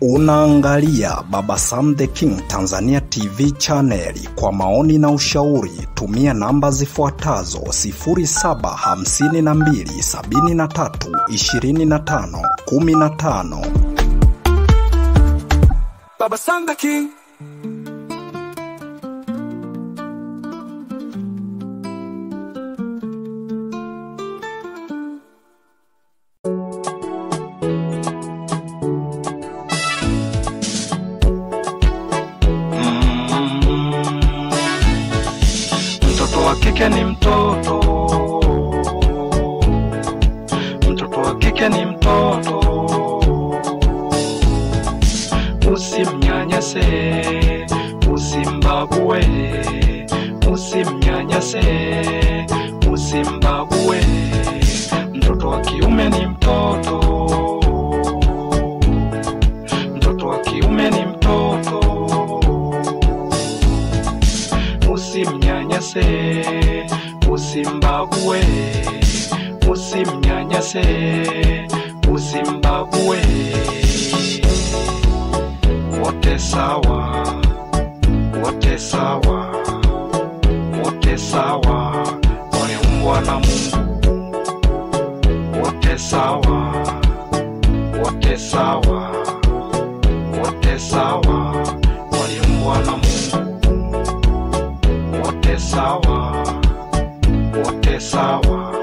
Unaangalia Baba Sam the King Tanzania TV channel. Kwa maoni na ushauri tumia namba zifuatazo 0752732515. Baba Sam the King. Kike ni mtoto, mtoto wa kike ni mtoto, usimnyanyase, usimbague, usimnyanyase, usimbague. Mtoto wa kiume ni mtoto, mtoto wa kiume ni mtoto, usimnyanyase, usimbague, usimnyanyase, usimbague. Wote sawa, wote sawa, wote sawa, waliumbwa na Mungu. Wote sawa, wote sawa, wote sawa, waliumbwa na Mungu. Wote sawa, wote sawa,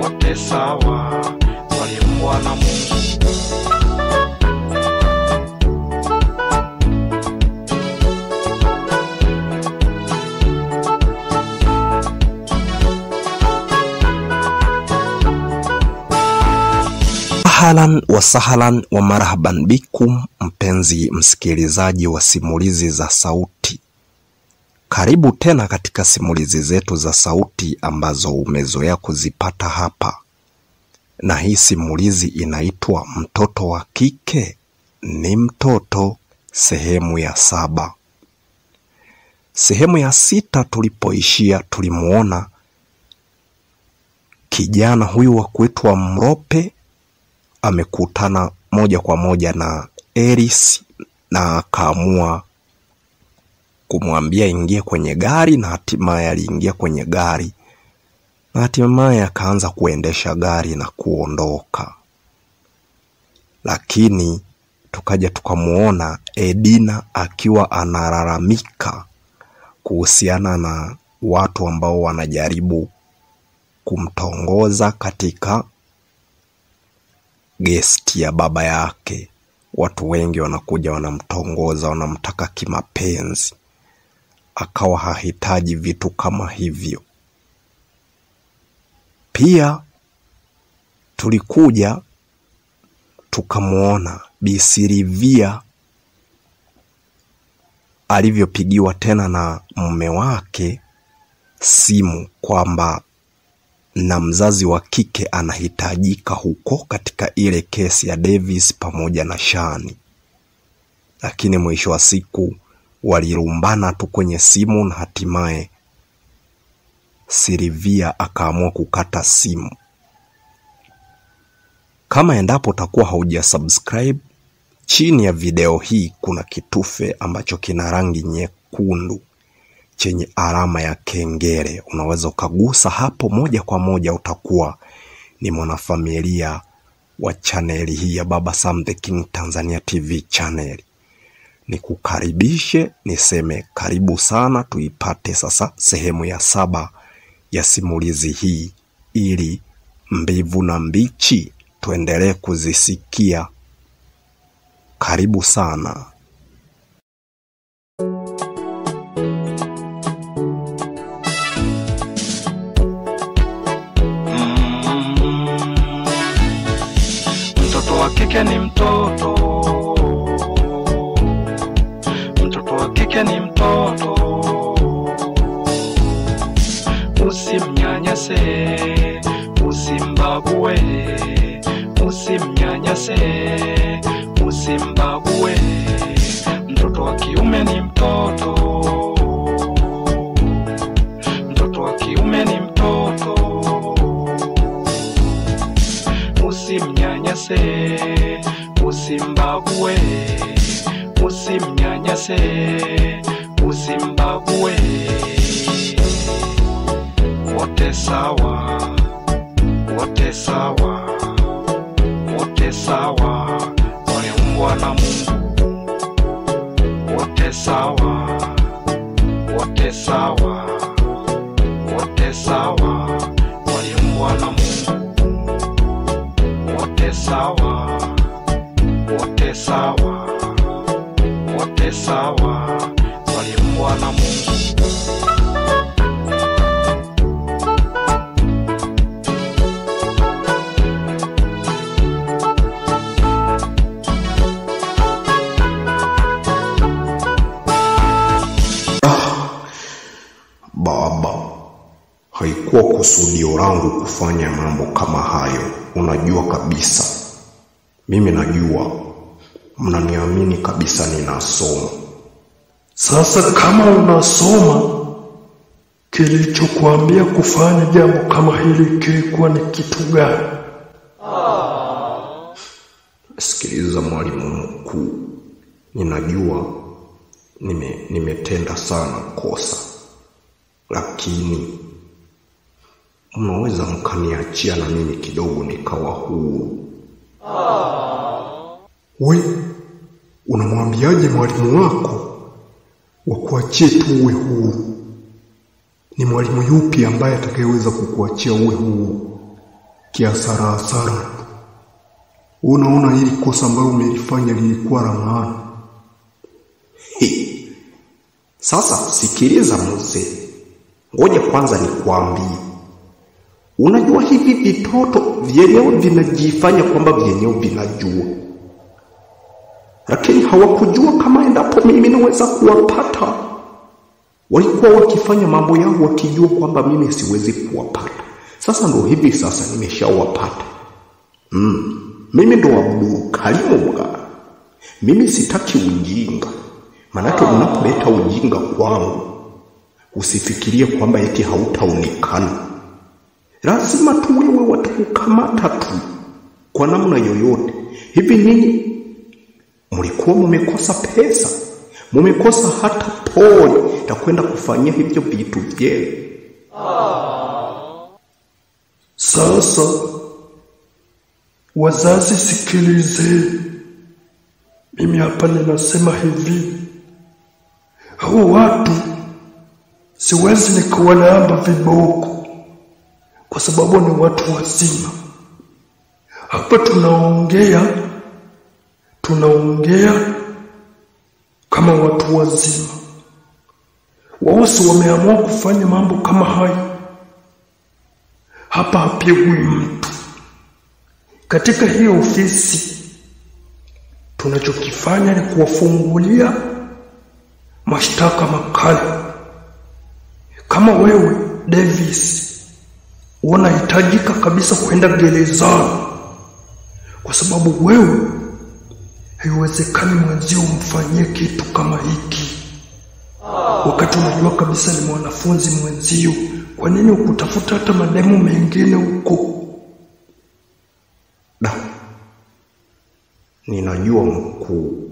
wote sawa, waliumbwa na Mungu. Ahlan wa sahlan wa marhaban bikum, mpenzi msikilizaji wa simulizi za sauti. Karibu tena katika simulizi zetu za sauti ambazo umezoea kuzipata hapa. Na hii simulizi inaitwa Mtoto wa Kike ni Mtoto, sehemu ya 7. Sehemu ya 6 tulipoishia tulimuona kijana huyu wa kuitwa Mrope amekutana moja kwa moja na Eris na akaamua kumwambia ingie kwenye gari, na hatimaye aliingia kwenye gari na hatimaye akaanza kuendesha gari na kuondoka. Lakini tukaja tukamuona Edina akiwa analalamika kuhusiana na watu ambao wanajaribu kumtongoza katika guest ya baba yake. Watu wengi wanakuja wanamtongoza, wanamtaka kimapenzi. Akawa hahitaji vitu kama hivyo. Pia tulikuja tukamuona Bi Silvia alivyopigiwa tena na mume wake simu kwamba na mzazi wa kike anahitajika huko katika ile kesi ya Davis pamoja na Shani. Lakini mwisho wa siku walirumbana tu kwenye simu na hatimaye Silvia akaamua kukata simu. Kama endapo utakuwa haujasubscribe, chini ya video hii kuna kitufe ambacho kina rangi nyekundu chenye alama ya kengele. Unaweza ukagusa hapo moja kwa moja, utakuwa ni mwanafamilia wa channel hii ya Baba Sam the King Tanzania TV channel. Nikukaribishe, niseme karibu sana. Tuipate sasa sehemu ya 7 ya simulizi hii, ili mbivu na mbichi tuendelee kuzisikia. Karibu sana. Mtoto wa kike ni mtoto, mtoto wa kike ni mtoto, usimnyanyase, usimbague, usimnyanyase, usimbague. Mtoto wa kiume ni mtoto, mtoto wa kiume ni mtoto, usimnyanyase, usimbague, usimnyanyase, usimbague. Wote sawa, wote sawa, wote sawa, waliumbwa na Mungu. Wote sawa, wote sawa, wote sawa, waliumbwa na Mungu. Wote sawa, wote sawa, wote sawa, waliumbwa na Mungu. Baba, haikuwa kusudio langu kufanya mambo kama hayo. Unajua kabisa, mimi najua, mnaniamini kabisa ninasoma. Sasa kama unasoma, kilichokuambia kufanya jambo kama hili kilikuwa ni kitu gani? Sikiliza mwalimu mkuu, ninajua nimetenda sana kosa, lakini mnaweza mkaniachia na mimi kidogo nikawa huru. We, unamwambiaje mwalimu wako wakuachie tu uwe huru? Ni mwalimu yupi ambaye atakayeweza kukuachia uwe huru kiasara? Unaona hili kosa ambalo umelifanya lilikuwa la maana. Sasa sikiliza mzee, ngoja kwanza nikwambie. Unajua hivi vitoto vyenyewe vinajifanya kwamba vyenyewe vinajua, lakini hawakujua kama endapo mimi naweza kuwapata. Walikuwa wakifanya mambo yao wakijua kwamba mimi siwezi kuwapata. Sasa ndo hivi sasa nimeshawapata. Mimi ndo Abdul Karimu Mga. Mimi sitaki ujinga. Manake unapoleta ujinga kwangu, usifikirie kwamba eti hautaonekana. Lazima tu wewe watakukamata tu kwa namna yoyote. Hivi nini? Mlikuwa mumekosa pesa, mumekosa hata pole ya kwenda kufanyia hivyo vitu vyenu. Sasa wazazi, sikilize. Mimi hapa ninasema hivi, hao watu siwezi nikawalamba viboko kwa sababu ni watu wazima. Hapa tunaongea kama watu wazima. Wao si wameamua kufanya mambo kama haya. Hapa hapigwi mtu. Katika hiyo ofisi tunachokifanya ni kuwafungulia mashtaka makali. Kama wewe Davis unahitajika kabisa kwenda gerezani, kwa sababu wewe haiwezekani mwenzio umfanyie kitu kama hiki wakati unajua kabisa ni mwanafunzi mwenzio. Kwa nini ukutafuta hata mademu mengine huko? Ninajua mkuu,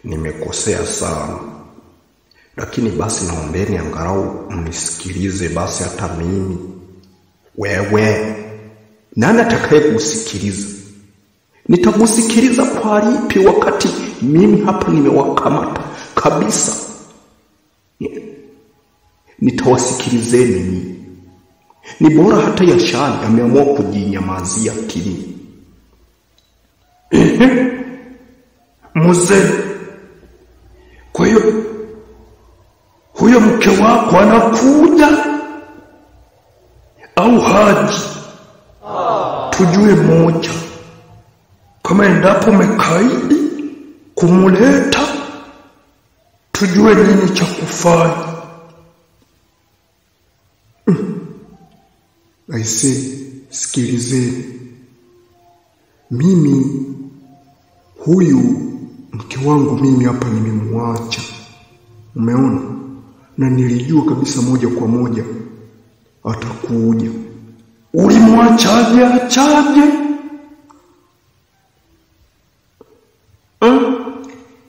nimekosea sana, lakini basi naombeni angalau mnisikilize basi hata mimi. Wewe, nani atakaye kusikiliza? Nitakusikiliza kwa lipi wakati mimi hapa nimewakamata kabisa? Nitawasikilizeni. Ni bora hata Yashani ameamua kujinyamazia kimya. Mzee, kwa hiyo huyo mke wako anakuja au haji? Tujue moja, kama endapo umekaidi kumuleta, tujue nini cha kufanya. Aise, sikilizeni. Mimi huyu mke wangu mimi hapa nimemwacha. Umeona? Na nilijua kabisa moja kwa moja atakuja. Ulimwachaje?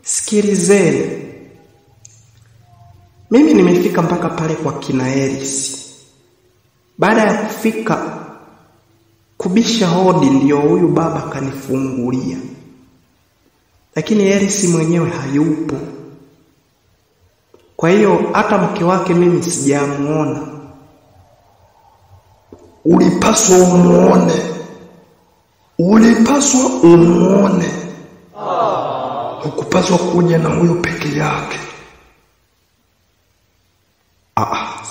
Sikilizeni. Mimi nimefika mpaka pale kwa kina Eris. Baada ya kufika kubisha hodi, ndio huyu baba kanifungulia. Lakini Eris mwenyewe hayupo. Kwa hiyo hata mke wake mimi sijamuona. Ulipaswa umuone. Hukupaswa kuja na huyo peke yake.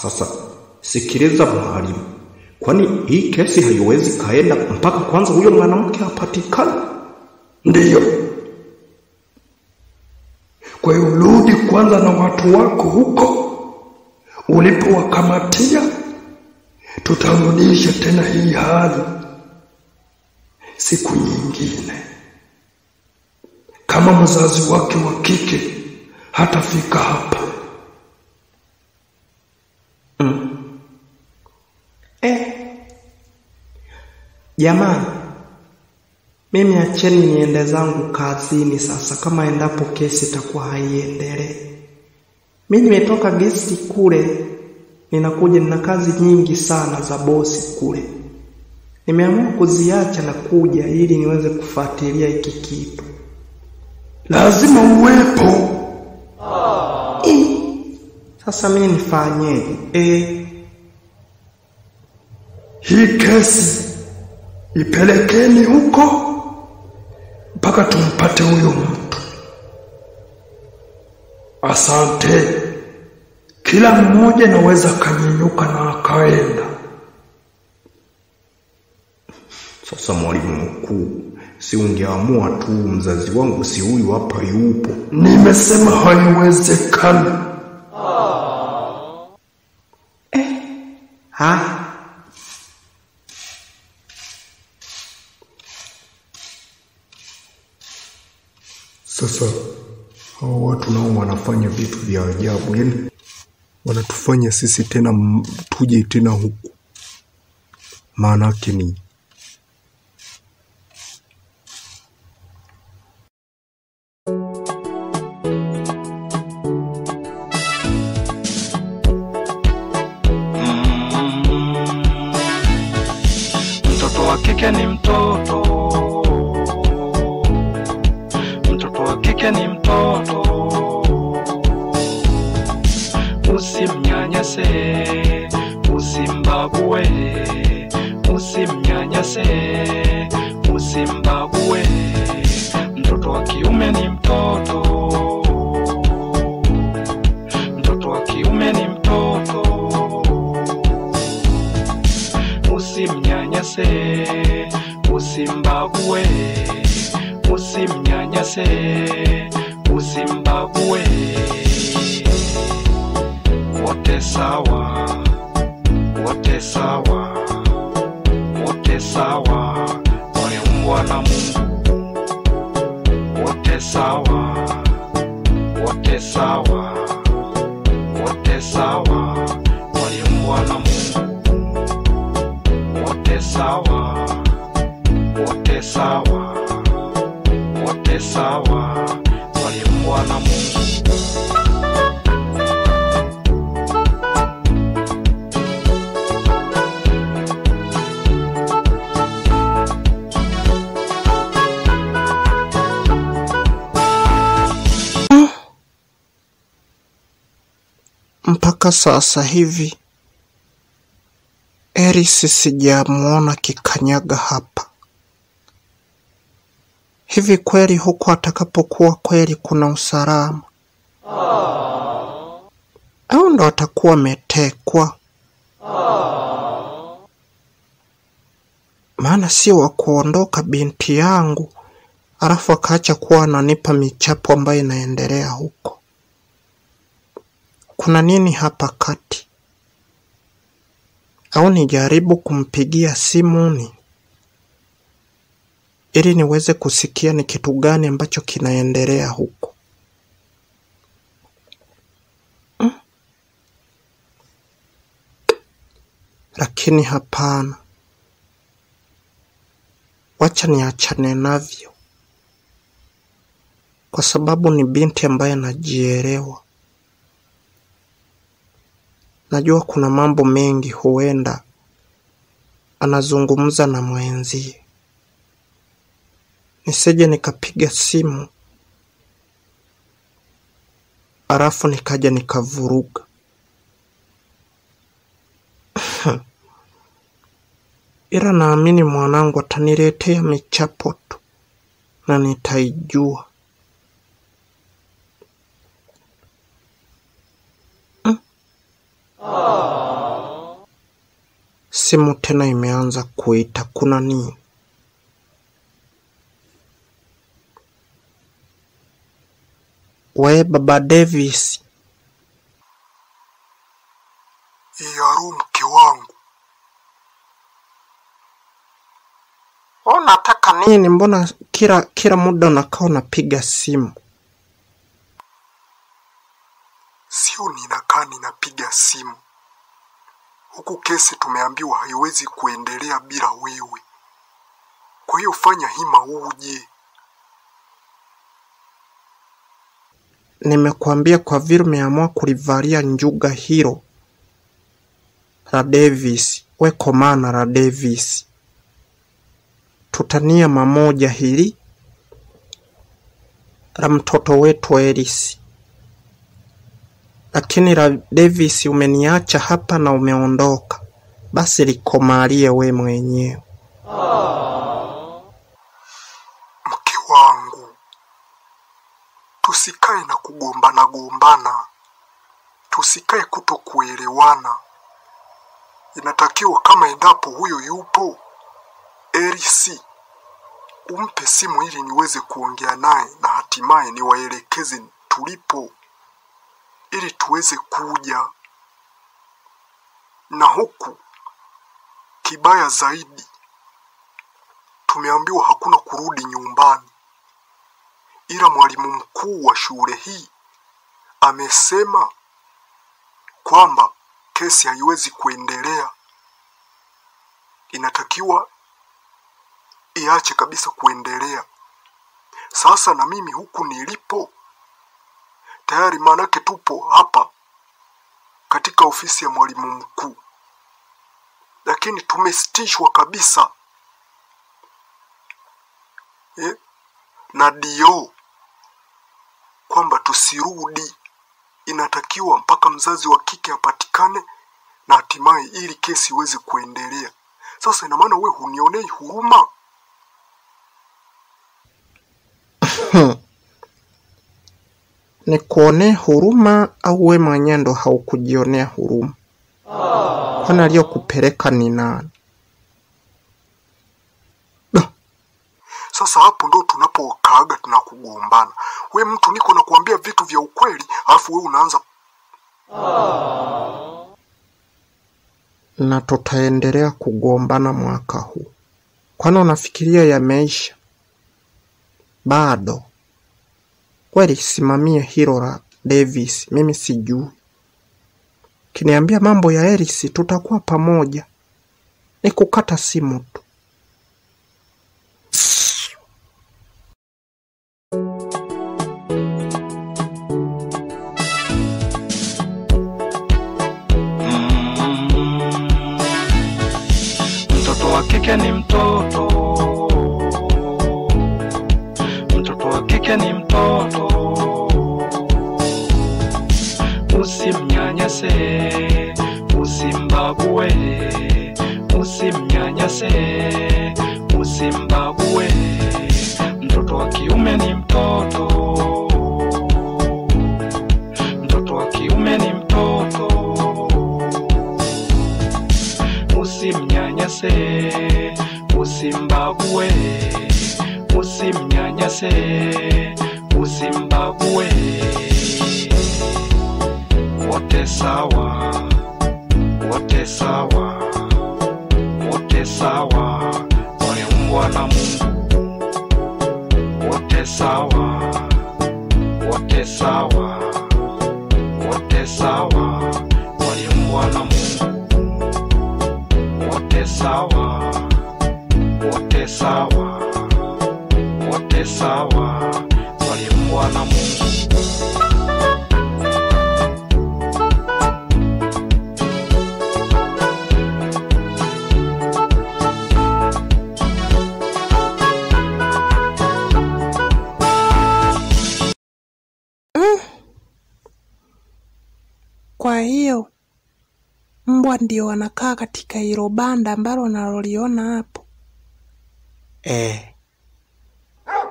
Sasa sikiliza mwalimu. Kwani hii kesi haiwezi kaenda mpaka kwanza huyo mwanamke apatikane? Ndiyo. Kwa hiyo rudi kwanza na watu wako huko. Ulipowakamatia, tutarudisha tena hii hali siku nyingine. Kama mzazi wake wa kike hatafika hapa. Jamani, mimi acheni niende zangu kazini sasa, kama endapo kesi itakuwa haiendelee. Mimi nimetoka gesti kule, ninakuja na kazi nyingi sana za bosi kule. Nimeamua kuziacha na kuja ili niweze kufuatilia hiki kitu. Lazima uwepo. Sasa mimi nifanyeje? Hii kesi ipelekeni huko mpaka tumpate huyo mtu. Asante. Kila mmoja naweza kanyenyuka na akaenda. Sasa mwalimu mkuu, si ungeamua tu mzazi wangu si huyu hapa yupo? Nimesema haiwezekani. Sasa hao watu nao wanafanya vitu vya ajabu, yani wanatufanya sisi tena tuje tena huku. Maana yake ni mtoto wa kike ni mtoto. Mtoto wa kike ni mtoto. Usimnyanyase, usimbague. Usimnyanyase, usimbague. Mtoto wa kiume ni mtoto. Mtoto wa kiume ni mtoto. Usimnyanyase, usimbague. Usimnyanyase, usimbague. Wote sawa, wote sawa, wote sawa, waliumbwa na Mungu. Wote sawa, wote sawa, wote sawa, waliumbwa na Mungu. Wote sawa, wote sawa, wote sawa, waliumbwa na Mungu. mpaka sasa hivi Eris sijamuona kikanyaga hapa. Hivi kweli huko atakapokuwa kweli kuna usalama? Au ndo atakuwa ametekwa? Maana sio wa kuondoka binti yangu alafu akaacha kuwa ananipa michapo ambayo inaendelea huko. Kuna nini hapa kati? Au nijaribu kumpigia simu ili niweze kusikia ni kitu gani ambacho kinaendelea huko. Lakini hapana. Wacha niachane navyo. kwa sababu ni binti ambaye anajielewa. Najua kuna mambo mengi huenda anazungumza na mwenzie. Nisije nikapiga simu alafu nikaja nikavuruga. Ila naamini mwanangu ataniletea michapo tu na nitaijua. Simu tena imeanza kuita, kuna nini? We baba Davis. Yaru mke wangu. Unataka nini? Mbona kila muda unakaa unapiga simu? Sio ninakaa ninapiga simu. Huku kesi tumeambiwa haiwezi kuendelea bila wewe. Kwa hiyo fanya hima uje. Nimekuambia kwa vile umeamua kulivalia njuga hilo la Davis, we komana la Davis. Tutania mamoja hili la mtoto wetu Elisi. Lakini la Davis umeniacha hapa na umeondoka. Basi likomalie we mwenyewe. Mke wangu, tusikae na kugombana. Tusikae kutokuelewana. Inatakiwa kama endapo huyo yupo Elisi, umpe simu ili niweze kuongea naye na hatimaye niwaelekeze tulipo ili tuweze kuja. Na huku kibaya zaidi, tumeambiwa hakuna kurudi nyumbani. Ila mwalimu mkuu wa shule hii amesema kwamba kesi haiwezi kuendelea. Inatakiwa iache kabisa kuendelea. Sasa na mimi huku nilipo tayari, manake tupo hapa katika ofisi ya mwalimu mkuu, lakini tumesitishwa kabisa na dio kwamba tusirudi. Inatakiwa mpaka mzazi wa kike apatikane na hatimaye ili kesi iweze kuendelea. Sasa ina maana wewe hunionei huruma? Nikuonee huruma au we mwenyewe ndo haukujionea huruma? Kwani aliyokupeleka ni nani? Sasa hapo ndo tunapokaaga tunakugombana. We mtu niko na kuambia vitu vya ukweli, alafu we unaanza. Na tutaendelea kugombana mwaka huu. Kwani unafikiria yameisha? Bado. Kweli simamie hilo la Davis, mimi sijui. Kiniambia mambo ya Elisi tutakuwa pamoja. Ni kukata simu tu. Mtoto wa kike ni mtoto. Mtoto wa kike ni mtoto. Usimnyanyase, usimbague. Usimnyanyase, usimbague. Mtoto wa kiume ni mtoto. Mtoto wa kiume ni mtoto. Usimnyanyase, usimbague. Usimnyanyase, usimbague. Wote sawa, wote sawa, wote sawa, waliumbwa na Mungu. Wote sawa, wote sawa, wote sawa, waliumbwa na Mungu. Wote sawa, wote sawa, wote sawa, waliumbwa umeumbwa na Mungu. Kwa hiyo mbwa ndio wanakaa katika hilo banda ambalo naloliona hapo.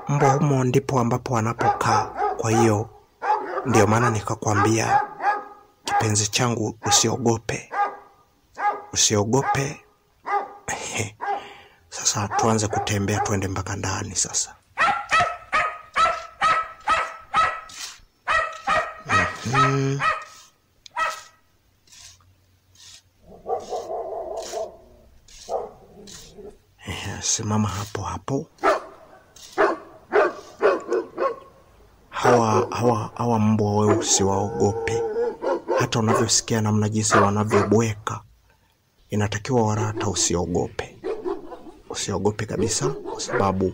Mbwa humo ndipo ambapo wanapokaa. Kwa hiyo ndio maana nikakwambia kipenzi changu, usiogope. Usiogope. Sasa tuanze kutembea, tuende mpaka ndani sasa. Simama hapo hapo. Hawa mbwa wewe usiwaogope. Hata unavyosikia namna jinsi wanavyobweka, inatakiwa wala hata usiogope. Usiogope kabisa, kwa sababu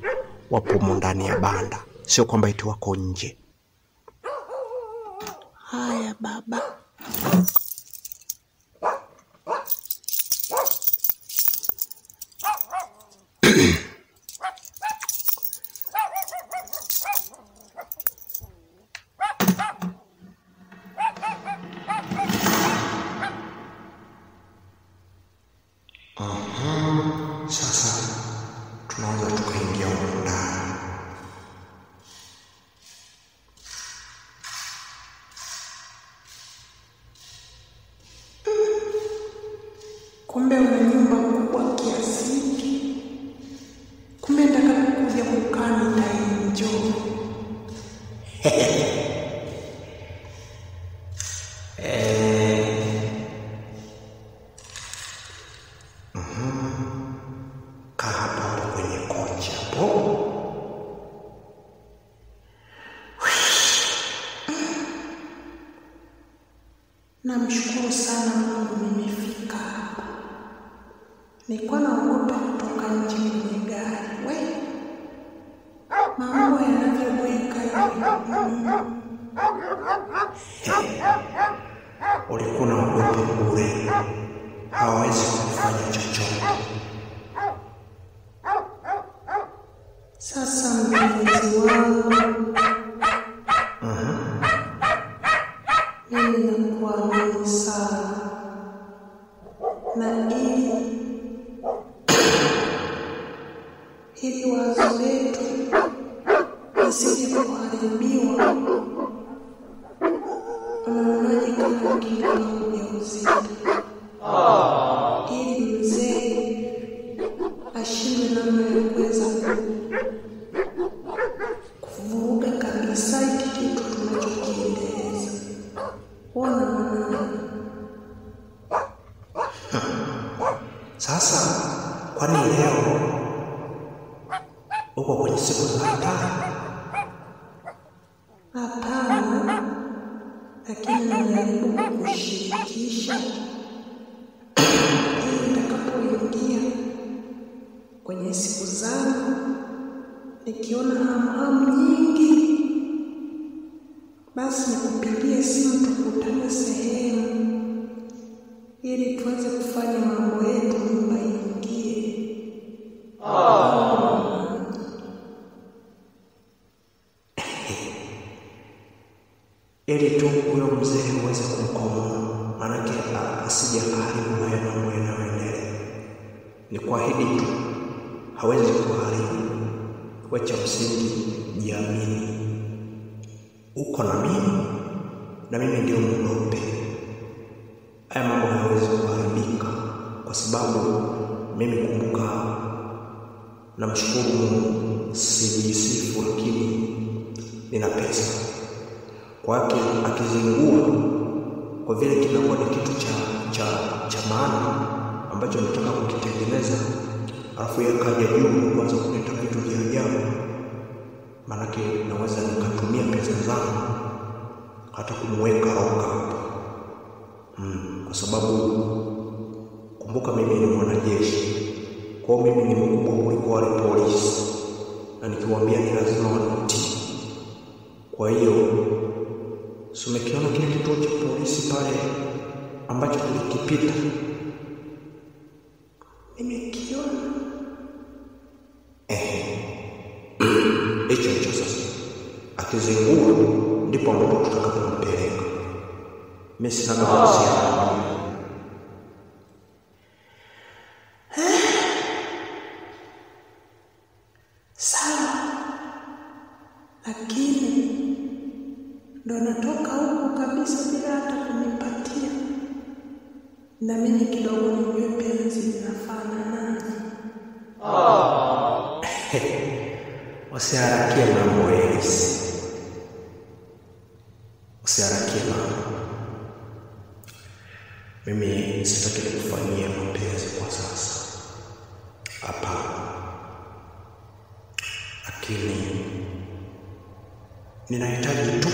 wapo ndani ya banda. Sio kwamba eti wako nje. Haya baba. Sasa tunaanza tukaingia ndani. Kumbe una nyumba kubwa kiasi hiki. Kumbe nataka kuja kukaa na enjoy. Kaa hapo kwenye kochi hapo. Namshukuru sana Mungu nimefika hapa. Nilikuwa naogopa kutoka nje kwenye gari. Mambo yanavyobweka hivi. Ulikuwa unaogopa bure. Hawezi kufanya chochote. Sasa mpenzi wangu, mimi nakuamini sana, na ili wazo letu lisije kuharibiwa. Unaonaje kama kitu ujauzito? Ili mzee ashinde namna ya kuweza kuvuruga kabisa hiki kitu tunachokiendeleza. Sasa kwani leo uko kwenye siku za hatari? Hapana, lakini najaribu kushirikisha ili nitakapoingia kwenye siku zangu nikiona hamu nyingi, basi nikupigie simu tukutane sehemu ili tuweze kufanya mambo yetu, nyumba iingie. Ili tu huyo mzee uweze kumkomoa, manake asije akaharibu haya mambo yanayoendelea. Ni kuahidi tu, hawezi kuharibu. Wacha msingi, jiamini. Uko na mimi, na mimi ndio mdope. Haya mambo hayawezi kuharibika, kwa sababu mimi, kumbuka, namshukuru Mungu, sijisifu, lakini nina pesa. Kwa haki akizingua, kwa vile kinakuwa ni kitu cha maana ambacho nataka kukitengeneza, alafu yakaja juu kuanza kuleta vitu vya ajabu, manake naweza nikatumia pesa zangu hata kumweka roka hapa. Kwa sababu kumbuka mimi ni mwanajeshi. Kwa hiyo mimi ni mkubwa kuliko wale polisi, na nikiwaambia ni lazima wanitii. Kwa hiyo umekiona kile kituo cha polisi pale ambacho tulikipita? Nimekiona. Hicho sasa. Akizingua ndipo ambapo tutakapompeleka. Mimi sina kuhusiana. Sawa. Lakini ndo natoka huko kabisa bila hata kunipatia. Na mimi kidogo nijue penzi linafanana. Usiharakie mambo Elise. Usiharakie mambo. Mimi sitaki kufanyia mapenzi kwa sasa. Hapana. Lakini ninahitaji tu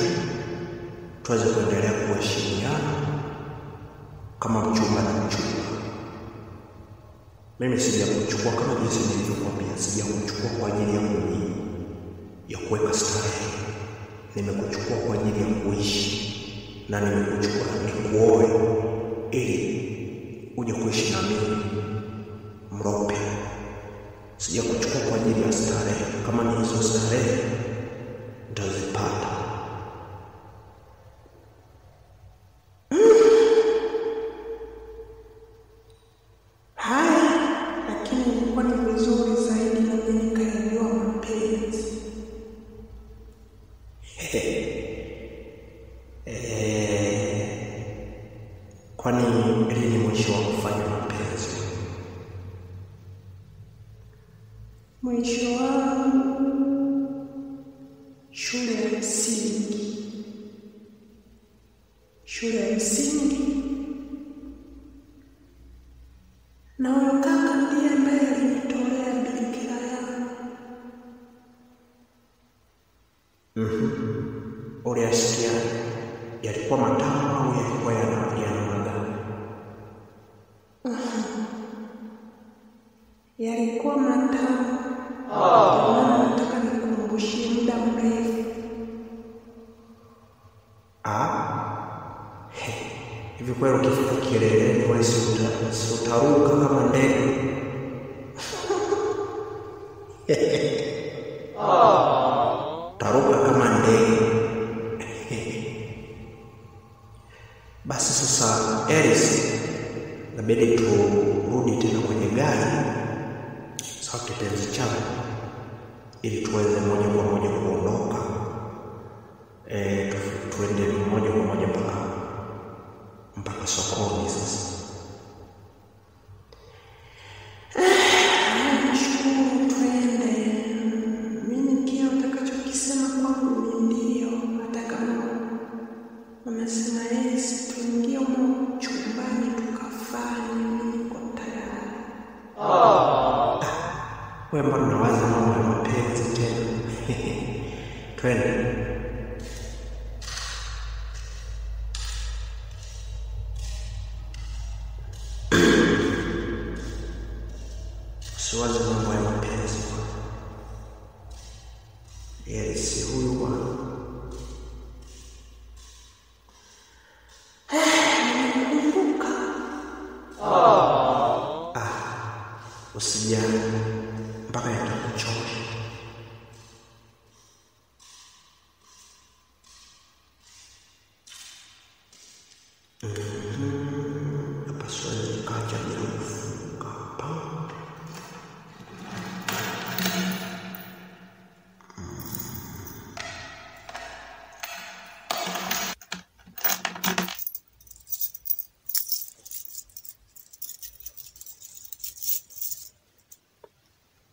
tuweze kuendelea kuheshimiana kama mchumba na mchumba. Mimi sijakuchukua kama jinsi nilivyokuambia, sijakuchukua kwa ajili ya kuweka starehe. Nimekuchukua kwa ajili ya kuishi, na nimekuchukua nikuoe ili uje kuishi na mimi Mrope. Sijakuchukua kwa ajili ya starehe. Kama ni hizo starehe nitazipata. Lakini ilikuwa ni vizuri zaidi na mimi nikayajua mapenzi. Kwani lini mwisho wa kufanya mapenzi? Mwisho wangu shule ya msingi. Shule ya msingi. Na huyo kaka ndiye ambaye alinitolea bikira yangu. Uliyasikia yalikuwa matamu au yalikuwa yanamwaga? Yalikuwa matamu. Nataka nikumbushie muda mrefu. Hivi kweli ukifika kileleni wewe utaruka kama ndege? Taruka kama ndege. Basi sasa Elise, inabidi turudi tena kwenye gari. Sawa kipenzi changu, ili tuweze moja kwa moja kuondoka. Tuende moja kwa moja mpaka sokoni sasa. Nashukuru, twende. Mimi kile utakachokisema kwangu ni ndio. Hata kama unasema Elise tuingie huko chumbani tukafanye, mimi niko tayari. Wewe mbona unawaza mambo ya mapenzi tena? Twende. Siwaze mambo ya mapenzi. Elise huyu bwana. Nimekumbuka. Usijali mpaka yatakuchosha. Hapa swali kacha bila kufunga hapa.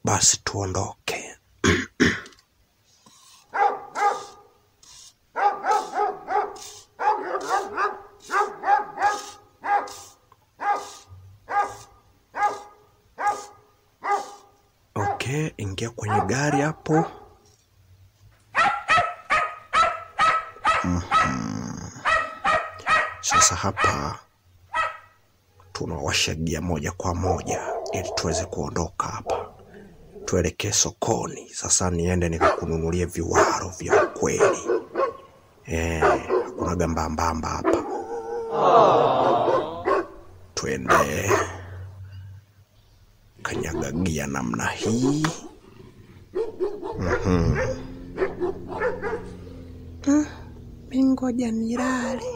Basi tuondoke. Okay, ingia kwenye gari hapo. Sasa hapa tunawasha gia moja kwa moja ili tuweze kuondoka hapa. Tuelekee sokoni. Sasa niende nikakununulie viwaro vya kweli. Kuna gambambamba hapa. Twende. Kanyagagia namna hii. Mingoja nilale.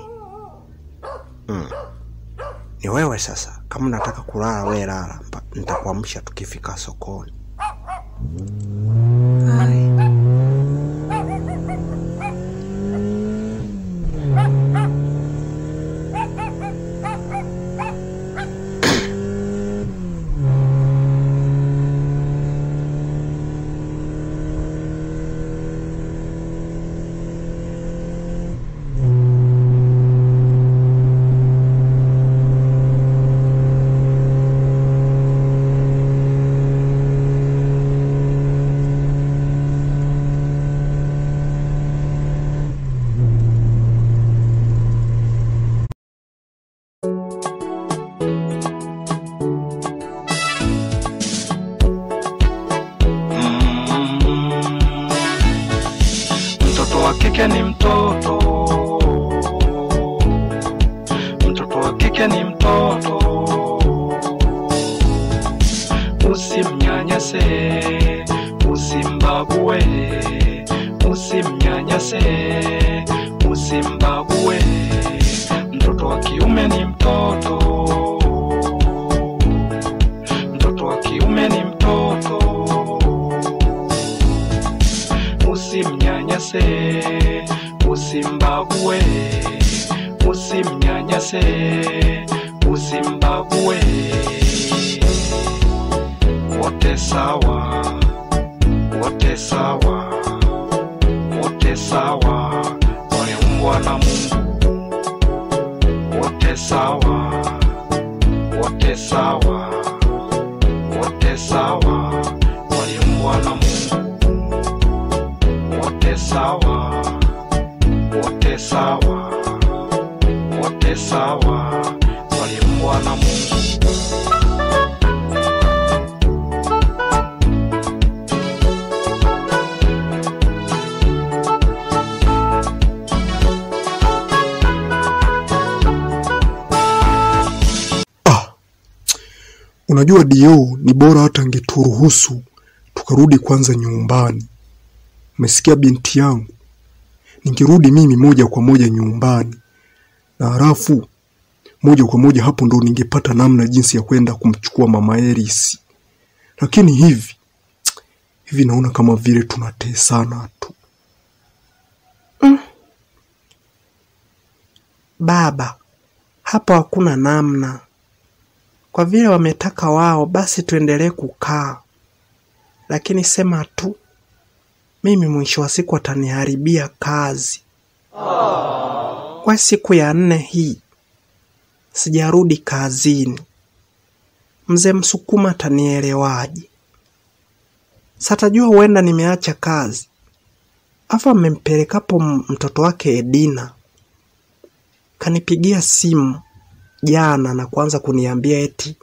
Ni wewe sasa. Kama unataka kulala wewe lala. Nitakuamsha tukifika sokoni. Hai. Mtoto wa kike ni mtoto, mtoto wa kike ni mtoto. Usimnyanyase, usimbague, usimnyanyase, usimbague. Mtoto wa kiume ni mtoto, mtoto wa kiume ni mtoto. Usimnyanyase, usimbague, usimnyanyase, usimbague. Wote sawa, wote sawa, wote sawa, waliumbwa na Mungu. Wote sawa, wote sawa, wote sawa, waliumbwa na Mungu. Wote sawa, wote sawa, wote sawa, waliumbwa na Mungu. Unajua Dio, ni bora hata angeturuhusu tukarudi kwanza nyumbani. Umesikia binti yangu? Ningerudi mimi moja kwa moja nyumbani. Na halafu moja kwa moja hapo ndo ningepata namna jinsi ya kwenda kumchukua mama Eris. Lakini hivi naona kama vile tunatesana tu. Baba, hapa hakuna namna. Kwa vile wametaka wao, basi tuendelee kukaa. Lakini sema tu, mimi mwisho wa siku ataniharibia kazi. Kwa siku ya 4 hii, sijarudi kazini. Mzee Msukuma atanielewaje? Satajua huenda nimeacha kazi. Afa amempelekapo mtoto wake Edina. Kanipigia simu jana na kuanza kuniambia eti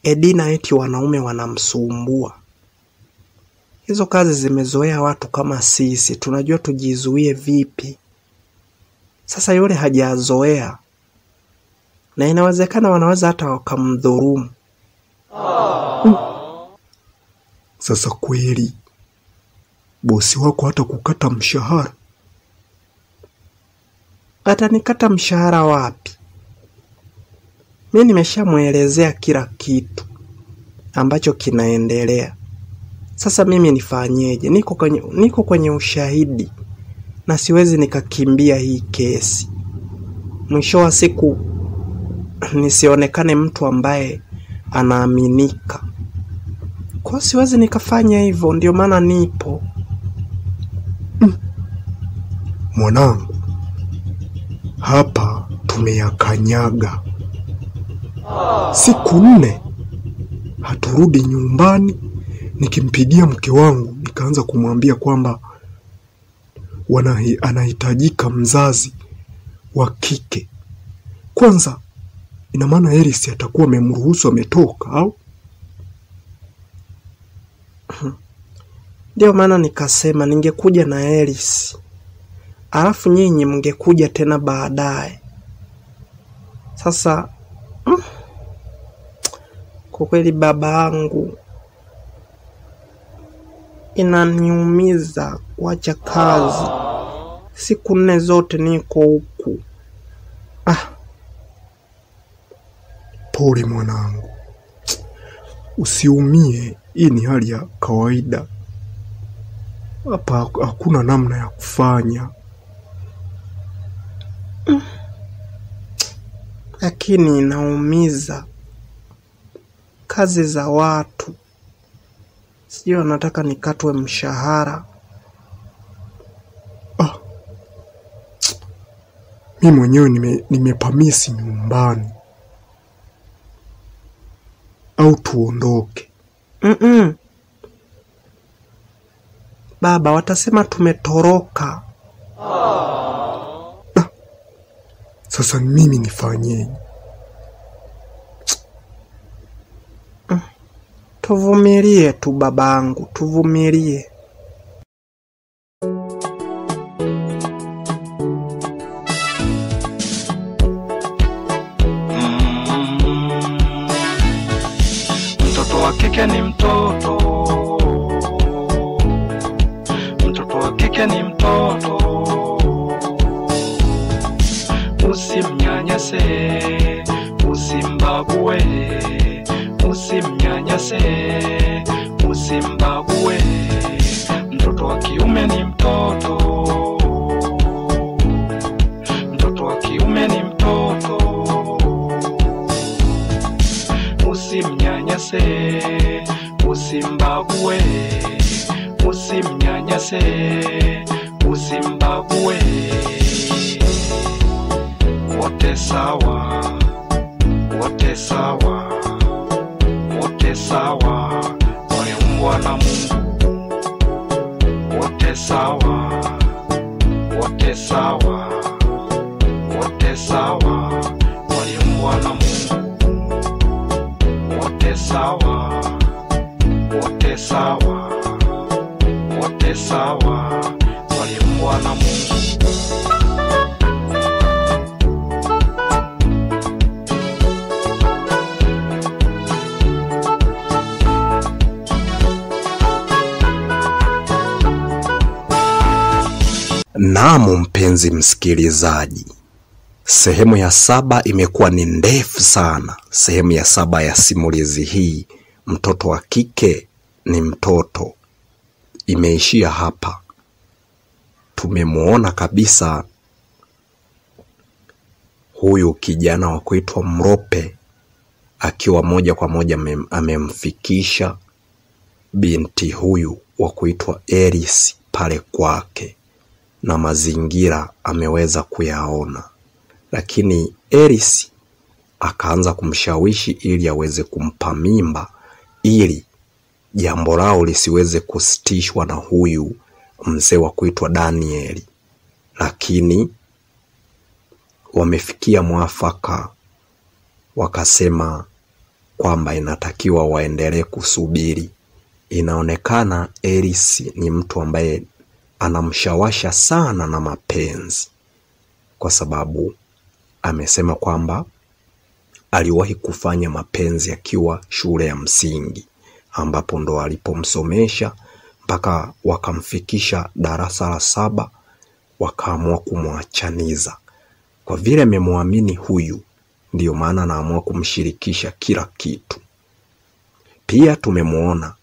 Edina eti wanaume wanamsumbua. Hizo kazi zimezoea watu kama sisi, tunajua tujizuie vipi. Sasa yule hajazoea. Na inawezekana wanaweza hata wakamdhulumu. Sasa kweli bosi wako hata kukata mshahara? Atanikata mshahara wapi? Mimi nimeshamuelezea kila kitu ambacho kinaendelea. Sasa mimi nifanyeje? Niko kwenye ushahidi na siwezi nikakimbia hii kesi. Mwisho wa siku nisionekane mtu ambaye anaaminika. Kwa siwezi nikafanya hivyo, ndio maana nipo. Mwanangu, hapa tumeyakanyaga. Siku 4 haturudi nyumbani. Nikimpigia mke wangu nikaanza kumwambia kwamba anahitajika mzazi wa kike. Kwanza ina maana Eris atakuwa amemruhusu ametoka au? Ndio maana nikasema ningekuja na Eris alafu nyinyi mngekuja tena baadaye. Sasa kwa kweli babangu, inaniumiza kuacha kazi. Siku 4 zote niko huku. Pole mwanangu, usiumie, hii ni hali ya kawaida. Hapa hakuna namna ya kufanya. Lakini inaumiza. Kazi za watu. Sio anataka nikatwe mshahara. Mimi mwenyewe nimepamisi nyumbani. Au tuondoke? Baba, watasema tumetoroka. Sasa mimi nifanyeje? Tuvumilie tu babangu, tuvumilie. Mtoto wa kike ni mtoto. Mtoto wa kike ni mtoto. Usimnyanyase, usimbague. Usimnyanyase, usimbague. Mtoto wa kiume ni mtoto. Mtoto wa kiume ni mtoto. Usimnyanyase, usimbague. Usimnyanyase, usimbague. Wote sawa, wote sawa, wote sawa, waliumbwa na Mungu. Wote sawa, wote sawa, wote sawa, waliumbwa na Mungu. Wote sawa, wote sawa, wote sawa, waliumbwa na Mungu. Naam mpenzi msikilizaji, sehemu ya 7 imekuwa ni ndefu sana. Sehemu ya 7 ya simulizi hii, mtoto wa kike ni mtoto, imeishia hapa. Tumemuona kabisa huyu kijana wa kuitwa Mrope akiwa moja kwa moja amemfikisha binti huyu wa kuitwa Eris pale kwake, na mazingira ameweza kuyaona. Lakini Eris akaanza kumshawishi ili aweze kumpa mimba, ili jambo lao lisiweze kusitishwa na huyu mzee wa kuitwa Danieli. Lakini wamefikia mwafaka, wakasema kwamba inatakiwa waendelee kusubiri. Inaonekana Eris ni mtu ambaye anamshawasha sana na mapenzi, kwa sababu amesema kwamba aliwahi kufanya mapenzi akiwa shule ya msingi, ambapo ndo alipomsomesha mpaka wakamfikisha darasa la 7, wakaamua kumwachaniza. Kwa vile amemwamini huyu, ndiyo maana anaamua kumshirikisha kila kitu. Pia tumemuona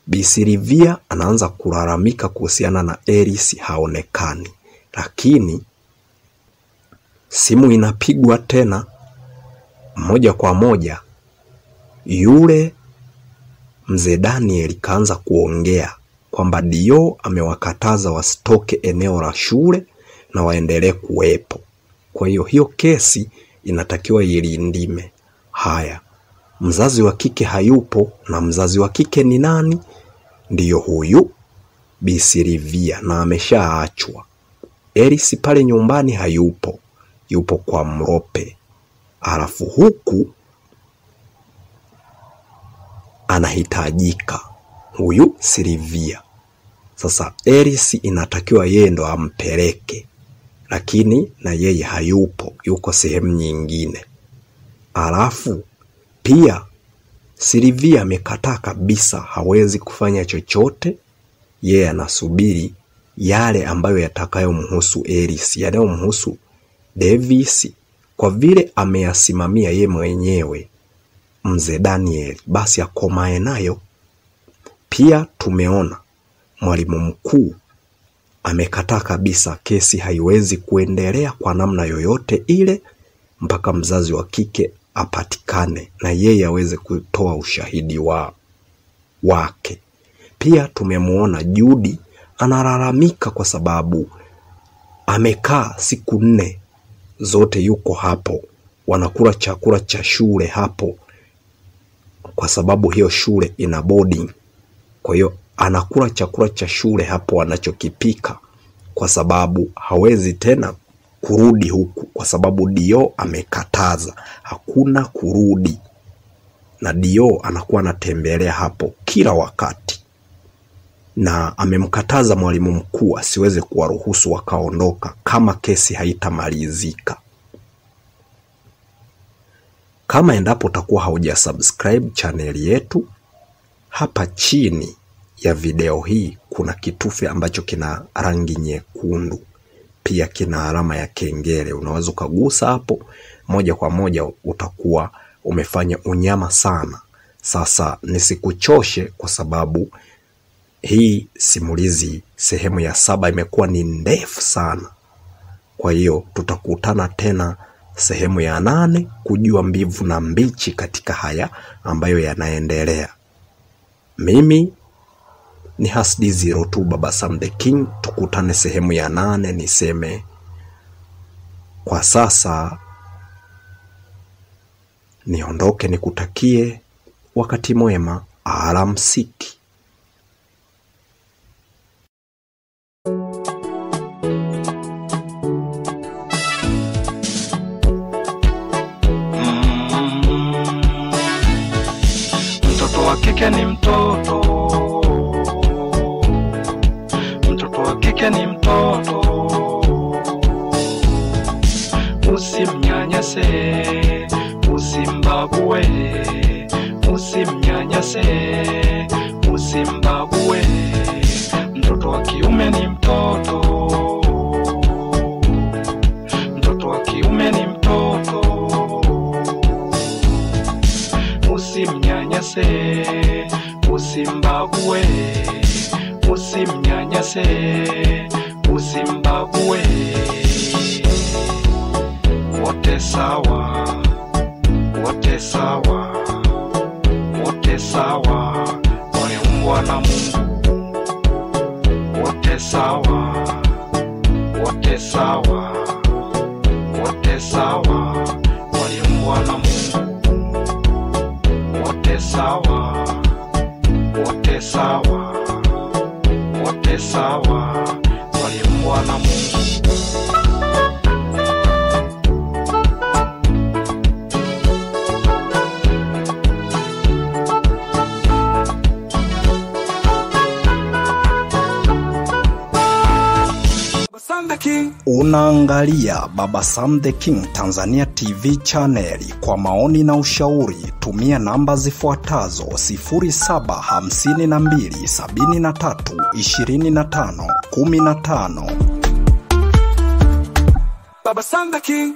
Bi Silvia anaanza kulalamika kuhusiana na Eris haonekani, lakini simu inapigwa tena moja kwa moja. Yule mzee Daniel kaanza kuongea kwamba Dio amewakataza wasitoke eneo la shule na waendelee kuwepo. Kwa hiyo kesi inatakiwa ilindime. Haya, mzazi wa kike hayupo, na mzazi wa kike ni nani? Ndiyo huyu Bi Silvia, na ameshaachwa. Eris pale nyumbani hayupo, yupo kwa Mrope. Alafu huku anahitajika huyu Silvia. Sasa Eris inatakiwa yeye ndo ampeleke, lakini na yeye hayupo, yuko sehemu nyingine. Alafu pia Silvia amekataa kabisa, hawezi kufanya chochote. Yeye anasubiri yale ambayo yatakayomhusu Eris, yanayomhusu Davis, kwa vile ameyasimamia ye mwenyewe mzee Daniel, basi akomae nayo. Pia tumeona mwalimu mkuu amekataa kabisa, kesi haiwezi kuendelea kwa namna yoyote ile mpaka mzazi wa kike apatikane na yeye aweze kutoa ushahidi wake. Pia tumemuona Judy analalamika kwa sababu amekaa siku 4 zote yuko hapo, wanakula chakula cha shule hapo, kwa sababu hiyo shule ina boarding. Kwa hiyo anakula chakula cha shule hapo anachokipika, kwa sababu hawezi tena kurudi huku, kwa sababu Dio amekataza hakuna kurudi, na Dio anakuwa anatembelea hapo kila wakati, na amemkataza mwalimu mkuu asiweze kuwaruhusu wakaondoka kama kesi haitamalizika. Kama endapo utakuwa haujasubscribe channel yetu, hapa chini ya video hii kuna kitufe ambacho kina rangi nyekundu, pia kina alama ya kengele. Unaweza kugusa hapo moja kwa moja, utakuwa umefanya unyama sana. Sasa nisikuchoshe, kwa sababu hii simulizi sehemu ya 7 imekuwa ni ndefu sana. Kwa hiyo tutakutana tena sehemu ya 8 kujua mbivu na mbichi katika haya ambayo yanaendelea. Mimi ni Hasdi02 Baba Sam the King. Tukutane sehemu ya 8. Niseme kwa sasa niondoke, nikutakie wakati mwema. Alamsiki. Mtoto wa kike ni mtoto, mtoto wa kike ni mtoto. Usimnyanyase, usimbague, usimnyanyase, usimbague. Mtoto wa kiume ni mtoto, mtoto wa kiume ni mtoto. Usimnyanyase, usimbague, usimnyanyase, usimbague. Wote sawa, wote sawa, wote sawa, waliumbwa na Mungu. Wote sawa, wote sawa, wote sawa, waliumbwa na Mungu. Wote sawa, wote sawa, wote sawa, waliumbwa na Mungu. Unaangalia Baba Sam the King Tanzania TV channel. Kwa maoni na ushauri tumia namba zifuatazo: 0752732515. Baba Sam the King.